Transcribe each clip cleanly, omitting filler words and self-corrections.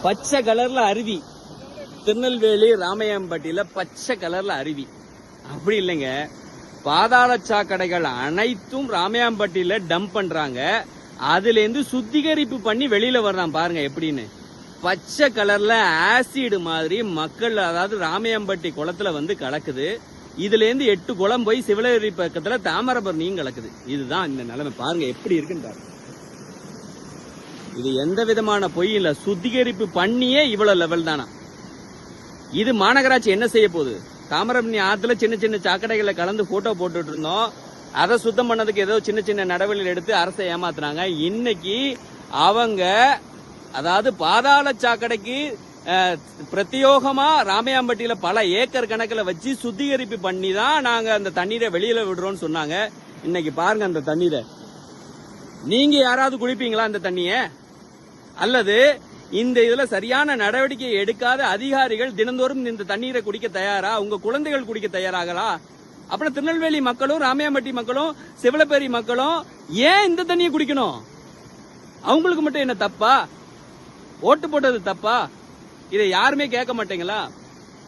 பச்சை கலர்ல அருவி. திருநெல்வேலி ராமையம்பட்டியில பச்சை கலர்ல அருவி. அப்படி இல்லைங்க, பாதாள சாக்கடைகள் அனைத்தும் ராமையம்பட்டியில டம்ப் பண்றாங்க. அதுல இருந்து சுத்திகரிப்பு பண்ணி வெளியில வர்றான் பாருங்க எப்படின்னு. பச்சை கலர்ல ஆசிட் மாதிரி மக்கள், அதாவது ராமையம்பட்டி குளத்துல வந்து கலக்குது. இதுல இருந்து 8 குளம் போய் சிவலகிரி பக்கத்துல தாமிரபரணியும் கலக்குது. இதுதான் இந்த நிலைமை. பாருங்க எப்படி இருக்குன்னு. இது எந்த விதமான பொய் இல்ல, சுத்திகரிப்பு பண்ணியே இவ்வளவு லெவல் தானா. இது மாநகராட்சி என்ன செய்ய போகுது? தாமிரபரணி ஆத்துல சின்ன சின்ன சாக்கடைகளை கலந்து போட்டோ போட்டுட்டு இருந்தோம். அதை சுத்தம் பண்ணதுக்கு ஏதோ சின்ன சின்ன நடவடிக்கை எடுத்து அரசை ஏமாத்துனாங்க. இன்னைக்கு அவங்க, அதாவது பாதாள சாக்கடைக்கு பிரத்யோகமா ராமையாம்பட்டியில பல ஏக்கர் கணக்கில் வச்சு சுத்திகரிப்பு பண்ணி தான் நாங்க அந்த தண்ணீரை வெளியில விடுறோம்னு சொன்னாங்க. இன்னைக்கு பாருங்க அந்த தண்ணீரை. நீங்க யாராவது குடிப்பீங்களா இந்த தண்ணிய? அல்லது இந்த இதுல சரியான நடவடிக்கை எடுக்காத அதிகாரிகள் தினந்தோறும் இந்த தண்ணீரை குடிக்க தயாரா? உங்க குழந்தைகள் குடிக்க தயாராகலா? அப்புறம் திருநெல்வேலி மக்களும் ராமையாம்பட்டி மக்களும் சிவலப்பேரி மக்களும் ஏன் இந்த தண்ணியை குடிக்கணும்? அவங்களுக்கு மட்டும் என்ன தப்பா? ஓட்டு போட்டது தப்பா? இதை யாருமே கேட்க மாட்டீங்களா?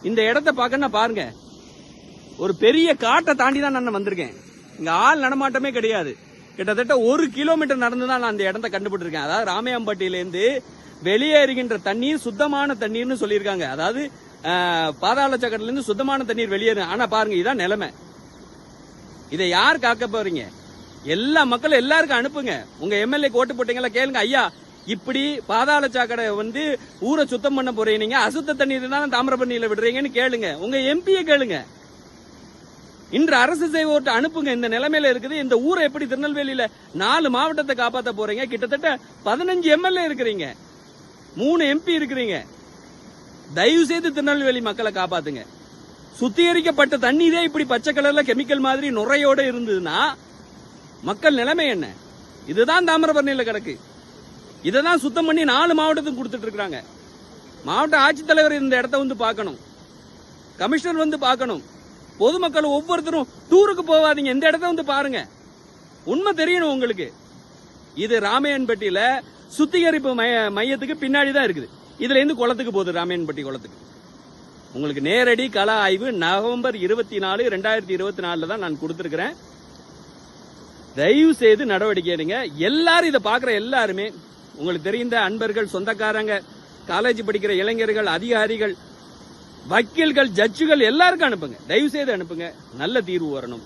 இந்த இடத்த பார்க்கணும் பாருங்க. ஒரு பெரிய காட்டை தாண்டி தான் நான் வந்திருக்கேன். இங்க ஆள் நடமாட்டமே கிடையாது. கிட்டத்தட்ட 1 கிலோமீட்டர் நடந்துதான் நான் அந்த இடத்தை கண்டுபிடிச்சிருக்கேன். அதாவது ராமையம்பட்டியிலிருந்து வெளியேறுகின்ற தண்ணீர் சுத்தமான தண்ணீர்னு சொல்லியிருக்காங்க. அதாவது பாதாள சாக்கடையில இருந்து சுத்தமான தண்ணீர் வெளியேறு. ஆனா பாருங்க, இதான் நிலைமை. இதை யார் காக்க போறீங்க? எல்லா மக்களும் எல்லாருக்கும் அனுப்புங்க. உங்க எம்எல்ஏ ஓட்டு போட்டீங்களா கேளுங்க. ஐயா, இப்படி பாதாள சாக்கடை வந்து ஊரை சுத்தம் பண்ண போறீங்க, அசுத்த தண்ணீர் தான் தாமிரபரணியில விடுறீங்கன்னு கேளுங்க. உங்க எம்பியை கேளுங்க. இன்று அரசு செய்வோட்டு அனுப்புங்க. இந்த நிலைமையில இருக்குது. இந்த ஊரை எப்படி திருநெல்வேலியில 4 மாவட்டத்தை காப்பாற்ற போறீங்க? கிட்டத்தட்ட 15 எம்எல்ஏ இருக்கிறீங்க, 3 எம்பி இருக்கிறீங்க. தயவு செய்து திருநெல்வேலி மக்களை காப்பாத்துங்க. சுத்திகரிக்கப்பட்ட தண்ணீரே இப்படி பச்சை கலர்ல கெமிக்கல் மாதிரி நுரையோட இருந்ததுன்னா மக்கள் நிலைமை என்ன? இதுதான் தாமிரபரணியில கிடக்கு. இததான் சுத்தம் பண்ணி 4 மாவட்டத்துக்கு கொடுத்துட்டு இருக்காங்க. மாவட்ட ஆட்சித்தலைவர் இந்த இடத்த வந்து பார்க்கணும், கமிஷனர் வந்து பார்க்கணும். பொதுமக்கள் ஒவ்வொருத்தரும் டூருக்கு போவாதீங்க, இந்த இடத்த வந்து பாருங்க. உண்மை தெரியணும் உங்களுக்கு. இது ராமையன்பட்டியில சுத்திகரிப்பு மையத்துக்கு பின்னாடி தான் இருக்குது. இதுல இருந்து குளத்துக்கு போகுது, ராமையன்பட்டி குளத்துக்கு. உங்களுக்கு நேரடி கள ஆய்வு நவம்பர் 24, 2024 தான் நான் கொடுத்திருக்கிறேன். தயவு செய்து நடவடிக்கை எடுங்க. எல்லாரும் இதை பாக்குற எல்லாருமே, உங்களுக்கு தெரிந்த அன்பர்கள், சொந்தக்காரங்க, காலேஜ் படிக்கிற இளைஞர்கள், அதிகாரிகள், வக்கீல்கள், ஜட்ஜுகள் எல்லாருக்கும் அனுப்புங்க. தயவு செய்து அனுப்புங்க. நல்ல தீர்வு வரணும்.